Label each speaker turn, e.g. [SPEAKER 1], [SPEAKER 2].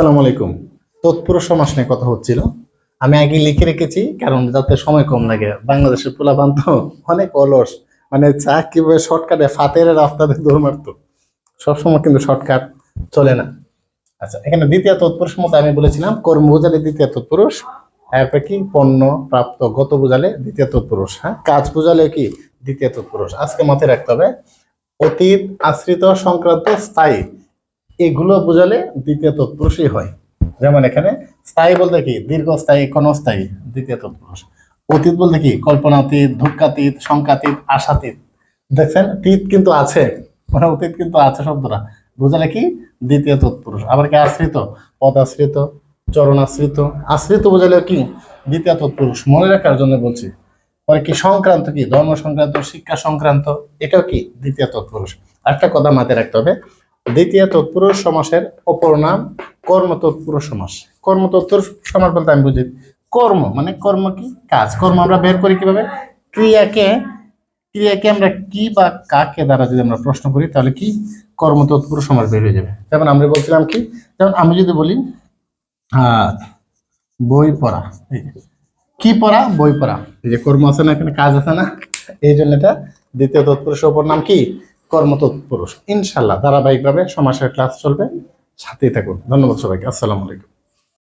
[SPEAKER 1] আসসালামু আলাইকুম। তৎপুরুষ সমাস নিয়ে কথা হচ্ছিল। আমি আগে লিখে রেখেছি কারণ যাতে সময় কম লাগে। বাংলাদেশের পোলাপান তো অনেক অলস, মানে চা কিভাবে শর্টকাটে ফাতের রাস্তাতে দৌড় মারতো, সবসময় কিন্তু শর্টকাট চলে না। আচ্ছা, এখানে দ্বিতীয় তৎপুরুষ মতো আমি বলেছিলাম কর্ম বোঝালে দ্বিতীয় তৎপুরুষ, এরপরে কি পণ্য প্রাপ্ত গত বোঝালে দ্বিতীয় তৎপুরুষ, হ্যাঁ কাজ বোঝালে কি দ্বিতীয় তৎপুরুষ। আজকে মাথায় রাখতে হবে অতীত, আশ্রিত, সংক্রান্ত, স্থায়ী, এগুলো বোঝালে দ্বিতীয় তৎপুরুষই হয়। যেমন এখানে স্থায়ী বলতে কি দীর্ঘস্থায়ী, ক্ষণস্থায়ী, দ্বিতীয় তৎপুরুষ। অতীত বলতে কি কল্পনাতীত, দুঃখাতীত, শঙ্কাতীত, আশাতীত। দেখছেন তীত কিন্তু আছে, মানে অতীত কিন্তু আছে শব্দটা, বোঝালে কি দ্বিতীয় তৎপুরুষ। আবার কি আশ্রিত, পদাশ্রিত, চরণাশ্রিত, আশ্রিত বোঝালে কি দ্বিতীয় তৎপুরুষ, মনে রাখার জন্য বলছি। পরে কি সংক্রান্ত, কি ধর্ম সংক্রান্ত, শিক্ষা সংক্রান্ত, এটাও কি দ্বিতীয় তৎপুরুষ। একটা কথা মাথায় রাখতে হবে, দ্বিতীয় তৎপুরুষ সমাসের অপর নাম কর্ম তৎপুরুষ সমাস। কর্ম তৎপুরুষ সমাস বলতে আমি বুঝি কর্ম মানে কর্ম কি কাজ। কর্ম আমরা বের করি কিভাবে, ক্রিয়াকে ক্রিয়াকে আমরা কি বা কাকে দ্বারা যদি আমরা প্রশ্ন করি তাহলে কি কর্ম তৎপুরুষ সমাস বের হয়ে যাবে। যেমন আমরা বলছিলাম কি, যেমন আমি যদি বলি বই পড়া, এই যে, কি পড়া, বই পড়া, এই যে কর্ম আছে না, এখানে কাজ আছে না, এই জন্য এটা দ্বিতীয় তৎপুরুষের অপর নাম কি কর্ম তৎপুরুষ। ইনশাল্লাহ ধারাবাহিকভাবে সমাসের ক্লাস চলবে, সাথেই থাকুন। ধন্যবাদ সবাইকে। আসসালামু আলাইকুম।